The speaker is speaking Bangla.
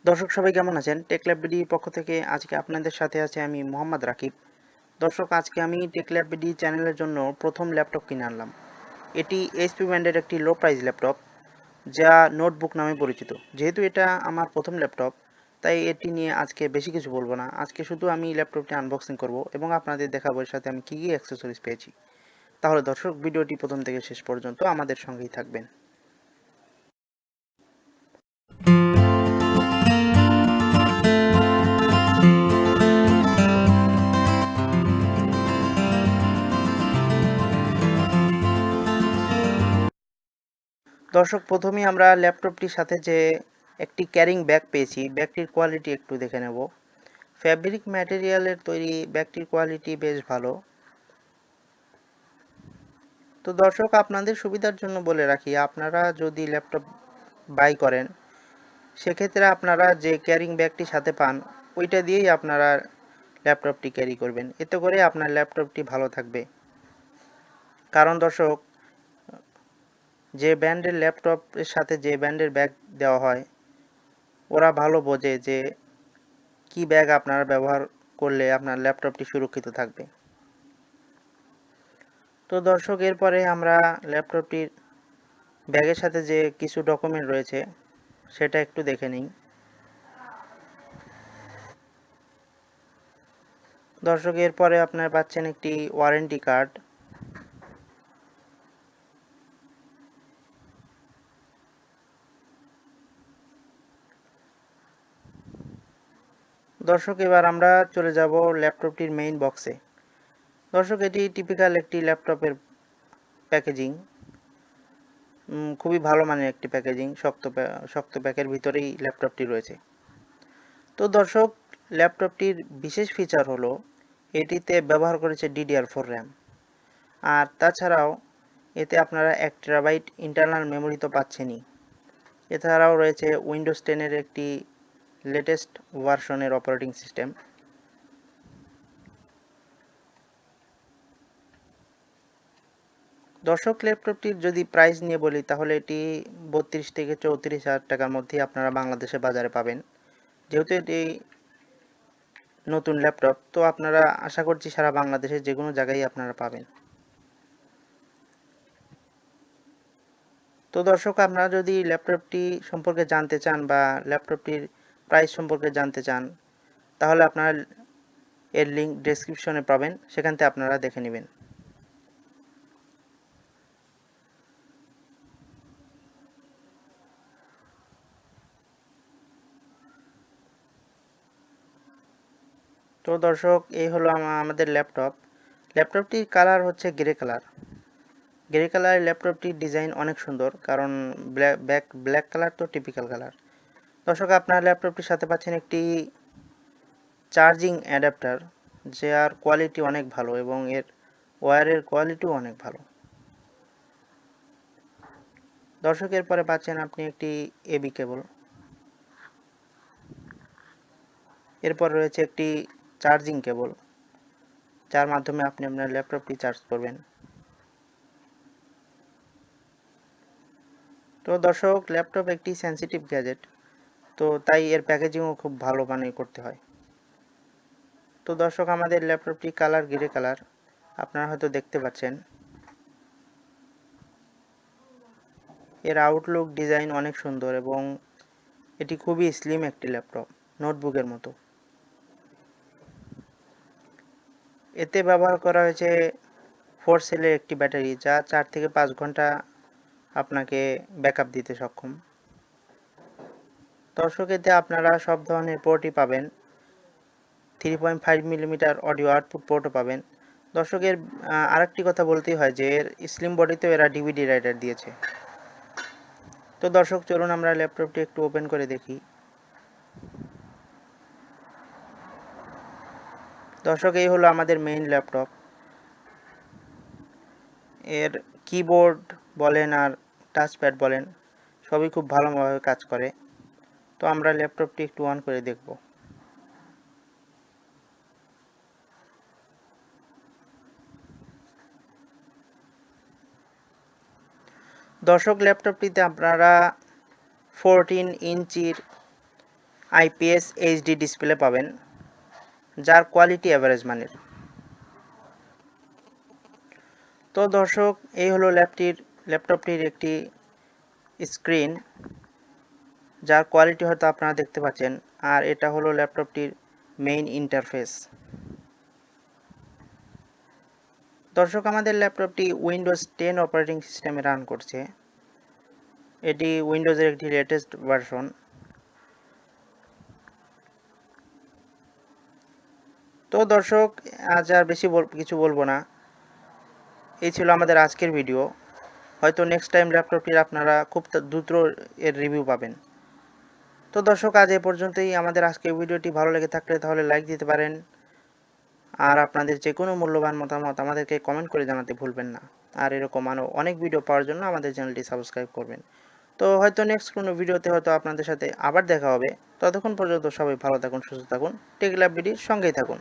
দর্শক সবাই কেমন আছেন? টেকল্যাব বিডির পক্ষ থেকে আজকে আপনাদের সাথে আছে আমি মোহাম্মদ রাকিব। দর্শক আজকে আমি টেকল্যাব বিডি চ্যানেলের জন্য প্রথম ল্যাপটপ কিনে আনলাম। এটি এইচপি ব্র্যান্ডের একটি লো প্রাইস ল্যাপটপ, যা নোটবুক নামে পরিচিত। যেহেতু এটা আমার প্রথম ল্যাপটপ, তাই এটি নিয়ে আজকে বেশি কিছু বলবো না। আজকে শুধু আমি ল্যাপটপটি আনবক্সিং করব এবং আপনাদের দেখাবো এর সাথে আমি কী কী অ্যাক্সেসরিজ পেয়েছি। তাহলে দর্শক ভিডিওটি প্রথম থেকে শেষ পর্যন্ত আমাদের সঙ্গেই থাকবেন। দর্শক প্রথমেই আমরা ল্যাপটপটির সাথে যে একটি ক্যারিং ব্যাগ পেয়েছি, ব্যাগটির কোয়ালিটি একটু দেখে নেব। ফ্যাব্রিক ম্যাটেরিয়ালের তৈরি ব্যাগটির কোয়ালিটি বেশ ভালো। তো দর্শক আপনাদের সুবিধার জন্য বলে রাখি, আপনারা যদি ল্যাপটপ বাই করেন সেক্ষেত্রে আপনারা যে ক্যারিং ব্যাগটি সাথে পান ওইটা দিয়েই আপনারা ল্যাপটপটি ক্যারি করবেন, এতে করে আপনার ল্যাপটপটি ভালো থাকবে। কারণ দর্শক, যে ব্র্যান্ডের ল্যাপটপের সাথে যে ব্র্যান্ডের ব্যাগ দেওয়া হয় ওরা ভালো বোঝে যে কি ব্যাগ আপনারা ব্যবহার করলে আপনার ল্যাপটপটি সুরক্ষিত থাকবে। তো দর্শক এরপরে আমরা ল্যাপটপটির ব্যাগের সাথে যে কিছু ডকুমেন্ট রয়েছে সেটা একটু দেখে নিই। দর্শক এরপরে আপনারা পাচ্ছেন একটি ওয়ারেন্টি কার্ড। দর্শক এবার আমরা চলে যাব ল্যাপটপটির মেইন বক্সে। দর্শক এটি টিপিক্যাল একটি ল্যাপটপের প্যাকেজিং, খুবই ভালো মানের একটি প্যাকেজিং, শক্ত প্যাকের ভিতরেই ল্যাপটপটি রয়েছে। তো দর্শক ল্যাপটপটির বিশেষ ফিচার হলো এটিতে ব্যবহার করেছে DDR4 র্যাম, আর তাছাড়াও এতে আপনারা 1 TB ইন্টারনাল মেমোরি তো পাচ্ছেনই। এছাড়াও রয়েছে উইন্ডোজ 10-এর একটি লেটেস্ট ভার্সনের অপারেটিং সিস্টেম। দর্শক ল্যাপটপটির যদি প্রাইস নিয়ে বলি তাহলে এটি 32 থেকে 34 হাজার টাকার মধ্যে আপনারা বাংলাদেশে বাজারে পাবেন। যেহেতু এটি নতুন ল্যাপটপ, তো আপনারা আশা করছি সারা বাংলাদেশে যে কোনো জায়গায় আপনারা পাবেন। তো দর্শক আপনারা যদি ল্যাপটপটি সম্পর্কে জানতে চান বা ল্যাপটপটির প্রাইস সম্পর্কে জানতে চান তাহলে আপনারা এর লিঙ্ক ডেসক্রিপশনে পাবেন, সেখান থেকে আপনারা দেখে নেবেন। তো দর্শক এই হলো আমাদের ল্যাপটপটির কালার হচ্ছে গ্রে কালার। গ্রে কালারের ল্যাপটপটির ডিজাইন অনেক সুন্দর, কারণ ব্ল্যাক কালার তো টিপিক্যাল কালার। দর্শক আপনার ল্যাপটপটির সাথে পাচ্ছেন একটি চার্জিং অ্যাডাপ্টার, যার কোয়ালিটি অনেক ভালো এবং এর ওয়্যারের কোয়ালিটিও অনেক ভালো। দর্শক এরপরে পাচ্ছেন আপনি একটি এবি কেবল, এরপর রয়েছে একটি চার্জিং কেবল, যার মাধ্যমে আপনি আপনার ল্যাপটপটি চার্জ করবেন। তো দর্শক ল্যাপটপ একটি সেন্সিটিভ গ্যাজেট, তো তাই এর প্যাকেজিংও খুব ভালো মানের করতে হয়। তো দর্শক আমাদের ল্যাপটপটি কালার গ্রে কালার, আপনারা হয়তো দেখতে পাচ্ছেন। এর আউটলুক ডিজাইন অনেক সুন্দর এবং এটি খুবই স্লিম একটি ল্যাপটপ, নোটবুকের মতো। এতে ব্যবহার করা হয়েছে 4 সেলের একটি ব্যাটারি, যা 4 থেকে 5 ঘন্টা আপনাকে ব্যাকআপ দিতে সক্ষম। দর্শক এতে আপনারা সব ধরনের পোর্টই পাবেন, 3.5 মিলিমিটার অডিও আউটপুট পোর্টও পাবেন। দর্শকের আরেকটি কথা বলতেই হয় যে এর স্লিম বডিতেও এরা ডিভিডি রাইটার দিয়েছে। তো দর্শক চলুন আমরা ল্যাপটপটি একটু ওপেন করে দেখি। দর্শক এই হলো আমাদের মেইন ল্যাপটপ। এর কিবোর্ড বলেন আর টাচপ্যাড বলেন সবই খুব ভালোভাবে কাজ করে। তো আমরা ল্যাপটপটি একটু অন করে দেখব। দর্শক ল্যাপটপটিতে আপনারা 14 ইঞ্চির IPS HD ডিসপ্লে পাবেন, যার কোয়ালিটি অ্যাভারেজ মানের। তো দর্শক, এই হলো ল্যাপটপটির একটি স্ক্রিন, যার কোয়ালিটি হয়তো আপনারা দেখতে পাচ্ছেন, আর এটা হলো ল্যাপটপটির মেইন ইন্টারফেস। দর্শক, আমাদের ল্যাপটপটি উইন্ডোজ 10 অপারেটিং সিস্টেমে রান করছে। এটি উইন্ডোজের একটি লেটেস্ট ভার্সন। তো দর্শক, আজ আর বেশি কিছু বলবো না। এই ছিল আমাদের আজকের ভিডিও। হয়তো নেক্সট টাইম ল্যাপটপটির আপনারা খুব দ্রুত এর রিভিউ পাবেন। তো দর্শক, আজ এ পর্যন্তই। আমাদের আজকের ভিডিওটি ভালো লেগে থাকলে তাহলে লাইক দিতে পারেন, আর আপনাদের যে কোনো মূল্যবান মতামত আমাদেরকে কমেন্ট করে জানাতে ভুলবেন না। আর এরকম আরও অনেক ভিডিও পাওয়ার জন্য আমাদের চ্যানেলটি সাবস্ক্রাইব করবেন। তো হয়তো নেক্সট কোনো ভিডিওতে হয়তো আপনাদের সাথে আবার দেখা হবে। ততক্ষণ পর্যন্ত সবাই ভালো থাকুন, সুস্থ থাকুন, টেক ল্যাব বিডির সঙ্গেই থাকুন।